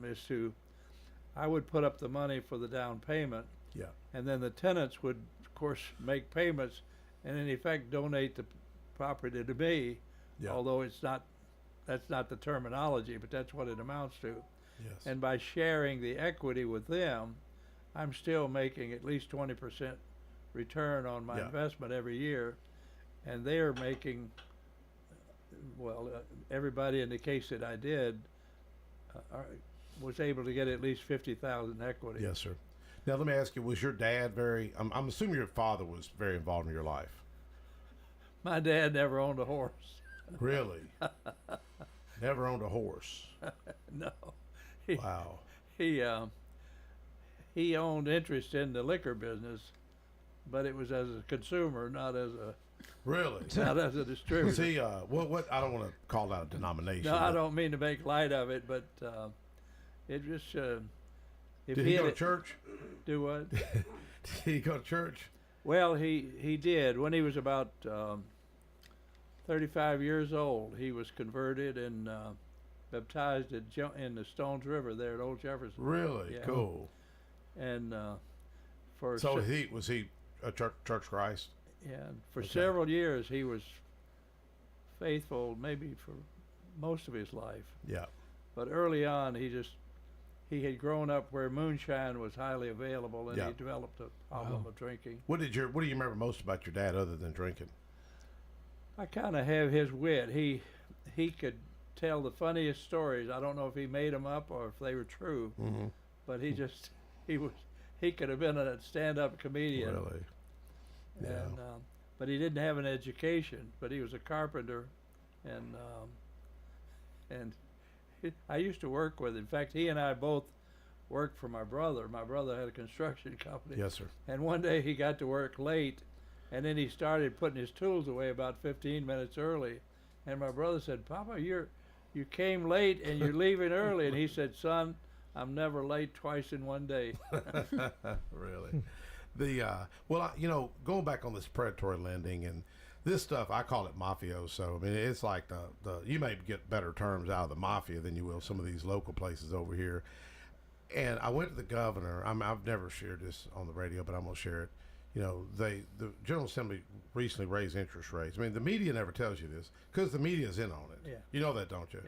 I would put up the money for the down payment. Yeah. And then the tenants would, of course, make payments and in effect donate the property to me. Yeah. Although that's not the terminology, but that's what it amounts to. Yes. And by sharing the equity with them, I'm still making at least 20% return on my investment every year, and they're making, everybody in the case that I did was able to get at least $50,000 equity. Yes, sir. Now, let me ask you, was your dad I'm assuming your father was very involved in your life. My dad never owned a horse. Really? Never owned a horse? No. Wow. He owned interest in the liquor business, but it was as a consumer, not as a Really? not as a distributor. Was he, what I don't want to call out a denomination. No, I don't mean to make light of it, but it just. Did he go to church? Do what? Did he go to church? Well, he did. When he was about 35 years old, he was converted and baptized in the Stones River there at Old Jefferson. Really? Yeah. Cool. And was he a Church Christ? Yeah. For several years, he was faithful, maybe for most of his life. Yeah. But early on, he had grown up where moonshine was highly available, and he developed a problem of drinking. What do you remember most about your dad other than drinking? I kind of have his wit. He could tell the funniest stories. I don't know if he made them up or if they were true, but he could have been a stand-up comedian. Really? Yeah. And, but he didn't have an education. But he was a carpenter, and I used to work with him. In fact, he and I both worked for my brother. My brother had a construction company. Yes, sir. And one day he got to work late, and then he started putting his tools away about 15 minutes early. And my brother said, "Papa, you came late and you're leaving early." And he said, "Son, I'm never late twice in one day." Really? Going back on this predatory lending and this stuff, I call it mafioso. I mean, it's like you may get better terms out of the mafia than you will some of these local places over here. And I went to the governor. I've never shared this on the radio, but I'm going to share it. The General Assembly recently raised interest rates. I mean, the media never tells you this because the media's in on it. Yeah. You know that, don't you?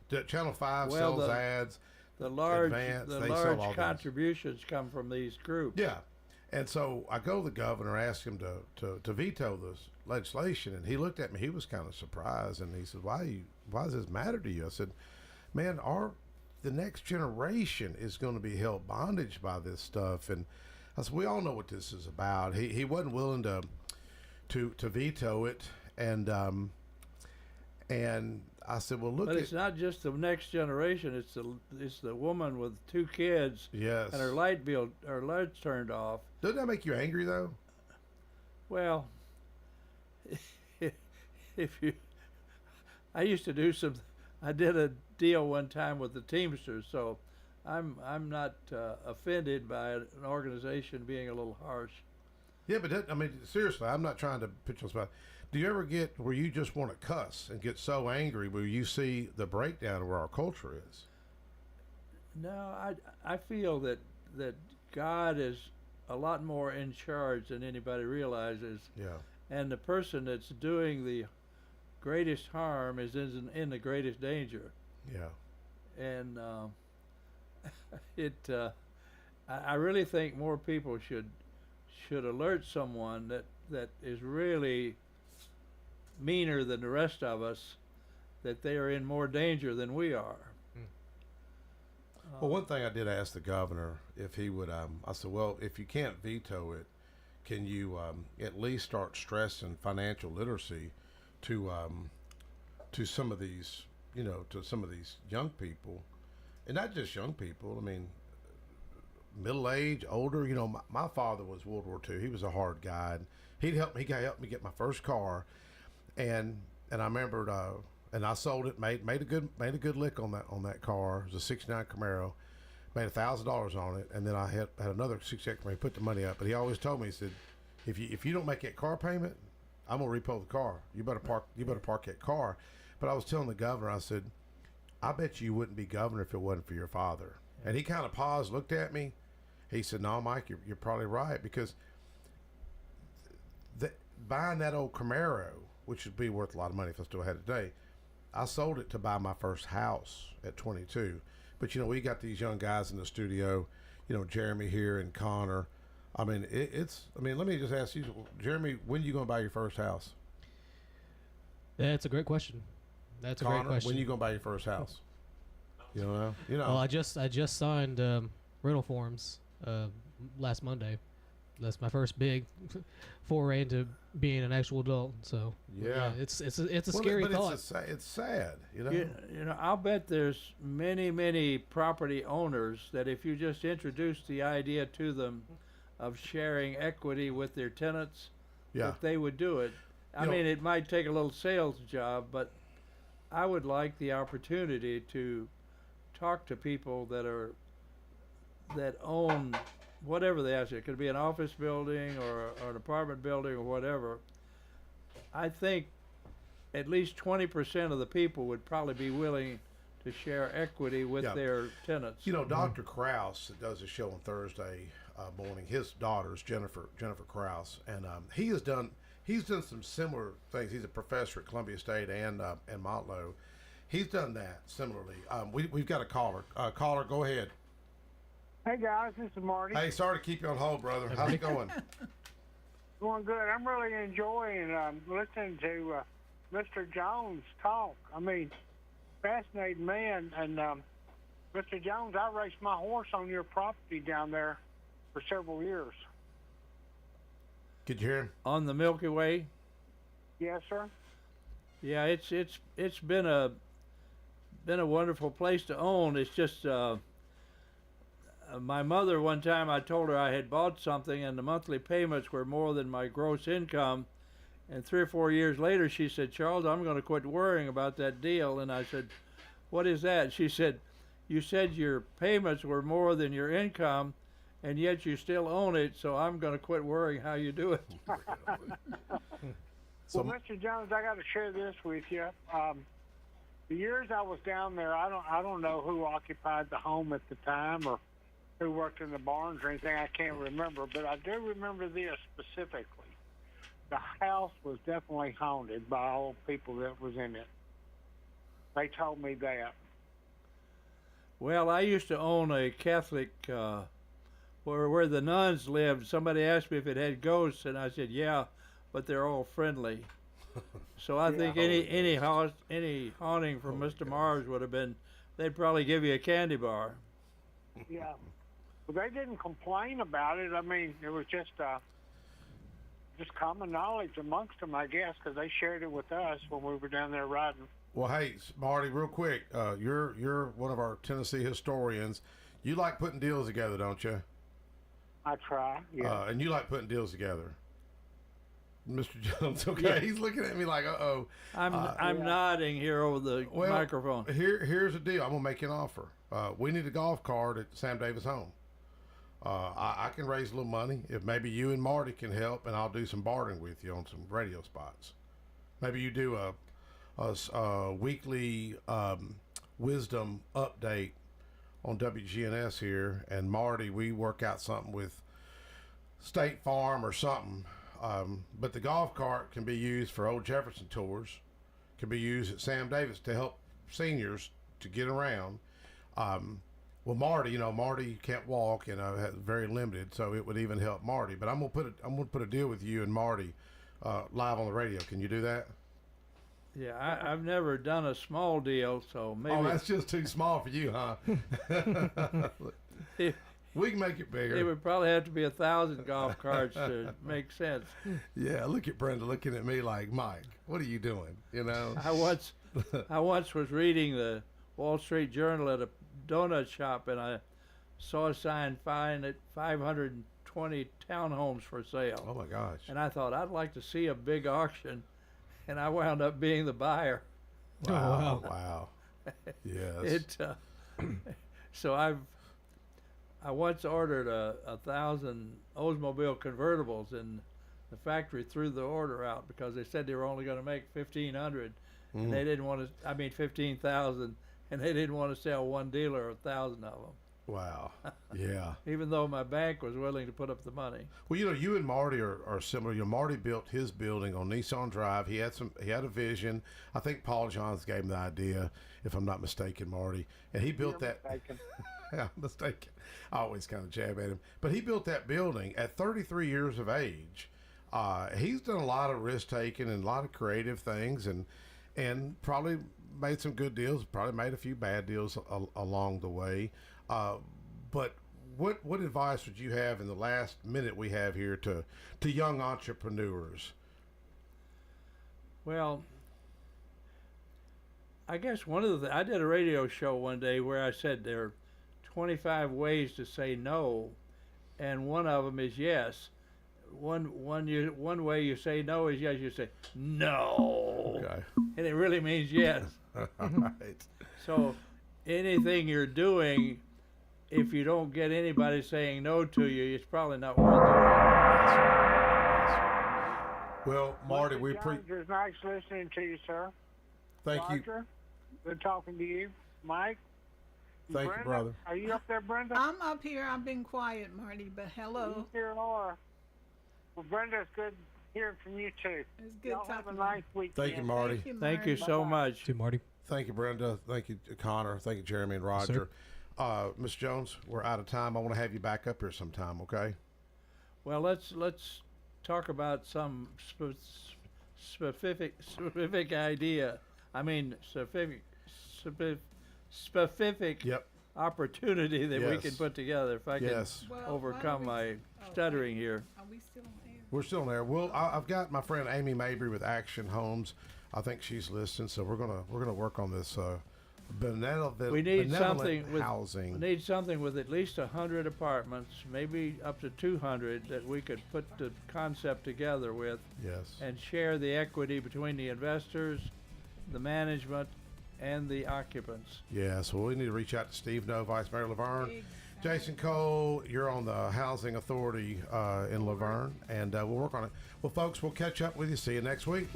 Yeah. Channel 5 sells ads. The large sell all contributions come from these groups. Yeah. And so I go to the governor, ask him to veto this legislation, and he looked at me. He was kind of surprised, and he said, "Why does this matter to you?" I said, "Man, the next generation is going to be held bondage by this stuff." And I said, "We all know what this is about." He wasn't willing to veto it, and I said, "Well, look." But it's not just the next generation. It's the woman with 2 kids. Yes. And her lights turned off. Doesn't that make you angry though? Well, I used to do I did a deal one time with the Teamsters, so I'm not offended by an organization being a little harsh. Yeah, but seriously, I'm not trying to put you on the spot. Do you ever get where you just want to cuss and get so angry where you see the breakdown of where our culture is? No, I feel that God is a lot more in charge than anybody realizes. Yeah. And the person that's doing the greatest harm is in the greatest danger. Yeah. And I really think more people should alert someone that is really meaner than the rest of us, that they are in more danger than we are. Well, one thing I did ask the governor if he would, I said, well, if you can't veto it, can you at least start stressing financial literacy to some of these, to some of these young people, and not just young people. I mean, middle age, older. My father was World War II. He was a hard guy. And he helped me get my first car, and I remembered, and I sold it, made a good lick on that car. It was a '69 Camaro, made $1,000 on it, and then I had another '68 Camaro. He put the money up, but he always told me, he said, if you don't make that car payment, I'm gonna repo the car. You better park that car. But I was telling the governor, I said, I bet you wouldn't be governor if it wasn't for your father. Yeah. And he kind of paused, looked at me. He said, "No, Mike, you're probably right, because buying that old Camaro, which would be worth a lot of money if I still had it today, I sold it to buy my first house at 22. But we got these young guys in the studio, Jeremy here and Connor. I mean, let me just ask you, Jeremy, when are you going to buy your first house? That's a great question. That's Connor, a great question. when are you going to buy your first house? Well, I just signed rental forms last Monday. That's my first big foray into being an actual adult. So it's a scary thought. It's sad, you know. You know, I'll bet there's many property owners that if you just introduce the idea to them of sharing equity with their tenants, that they would do it. I mean, it might take a little sales job, but I would like the opportunity to talk to people that own whatever they ask. It could be an office building or an apartment building or whatever. I think at least 20% of the people would probably be willing to share equity with their tenants. You know, Dr. Krause does a show on Thursday morning. His daughter's Jennifer Krause, and he's done some similar things. He's a professor at Columbia State and Motlow. He's done that similarly. We've got a caller. Caller, go ahead. Hey guys, this is Marty. Hey, sorry to keep you on hold, brother. How's it going? Going good. I'm really enjoying listening to Mr. Jones talk. I mean, fascinating man. And Mr. Jones, I raced my horse on your property down there for several years. Could you hear him? On the Milky Way? Yes, sir. Yeah, it's been a wonderful place to own. It's just my mother, one time I told her I had bought something and the monthly payments were more than my gross income, and 3 or 4 years later she said, "Charles, I'm going to quit worrying about that deal." And I said, "What is that?" She said, "You said your payments were more than your income and yet you still own it, so I'm going to quit worrying how you do it." Well, Mr. Jones, I got to share this with you. The years I was down there, I don't know who occupied the home at the time or who worked in the barns or anything. I can't remember, but I do remember this specifically. The house was definitely haunted by all the people that was in it. They told me that. Well, I used to own a Catholic where the nuns lived. Somebody asked me if it had ghosts, and I said, "Yeah, but they're all friendly." So I think any haunting from Mr. Mars would have been, they'd probably give you a candy bar. Yeah. Well, they didn't complain about it. I mean, it was just common knowledge amongst them, I guess, because they shared it with us when we were down there riding. Well, hey, Marty, real quick, you're one of our Tennessee historians. You like putting deals together, don't you? I try, yeah. And you like putting deals together. Mr. Jones, okay? Yeah. He's looking at me like, uh-oh. I'm nodding here over the microphone. Here's the deal. I'm going to make you an offer. We need a golf cart at Sam Davis' home. I can raise a little money. If maybe you and Marty can help, and I'll do some bartering with you on some radio spots. Maybe you do a weekly wisdom update on WGNS here, and Marty, we work out something with State Farm or something. But the golf cart can be used for Old Jefferson tours, can be used at Sam Davis to help seniors to get around. Well, Marty can't walk and very limited, so it would even help Marty. But I'm gonna put a deal with you and Marty live on the radio. Can you do that? Yeah, I've never done a small deal, so maybe. Oh, that's just too small for you, huh? We can make it bigger. It would probably have to be 1,000 golf carts to make sense. Yeah, look at Brenda looking at me like, "Mike, what are you doing?" You know. I once was reading the Wall Street Journal at a donut shop, and I saw a sign at 520 townhomes for sale. Oh my gosh! And I thought I'd like to see a big auction, and I wound up being the buyer. Wow! Wow! Yes. So I once ordered 1,000 Oldsmobile convertibles, and the factory threw the order out because they said they were only going to make 1,500, and they didn't want to. 15,000, and they didn't want to sell one dealer 1,000 of them. Wow. Yeah. Even though my bank was willing to put up the money. Well, you and Marty are similar. Marty built his building on Nissan Drive. He had a vision. I think Paul Johns gave him the idea, if I'm not mistaken, Marty. And he built that. Yeah, mistaken. I always kind of jab at him. But he built that building at 33 years of age. He's done a lot of risk taking and a lot of creative things, and probably made some good deals. Probably made a few bad deals along the way. But what advice would you have in the last minute we have here to young entrepreneurs? Well, I guess I did a radio show one day where I said there are 25 ways to say no, and one of them is yes. One way you say no is yes. You say no, okay, and it really means yes. Right. So anything you're doing, if you don't get anybody saying no to you, it's probably not worth doing. Well, Marty, Mr. we Jones, it's nice listening to you, sir. Thank you. Roger, good talking to you. Mike? Thank Brenda, you, brother. Are you up there, Brenda? I'm up here. I've been quiet, Marty, but hello. You here are. Well, Brenda, it's good hearing from you, too. It's good Y'all talking have a to nice weekend. Thank you, Marty. Thank you so much. To Marty. Thank you, Brenda. Thank you, Connor. Thank you, Jeremy and Roger. Ms. Jones, we're out of time. I want to have you back up here sometime, okay? Well, let's talk about some specific idea. I mean, specific Yep. opportunity that we Yes. can put together. If I can overcome my stuttering here. Are we still on air? We're still there. I've got my friend Amy Mabry with Action Homes. I think she's listening, so we're gonna work on this benevolent We need something with housing. We need something with at least 100 apartments, maybe up to 200, that we could put the concept together with. Yes. And share the equity between the investors, the management, and the occupants. Yeah, so we need to reach out to Steve No, Vice Mayor Laverne. Jason Cole, you're on the Housing Authority in Laverne, and we'll work on it. Well, folks, we'll catch up with you. See you next week.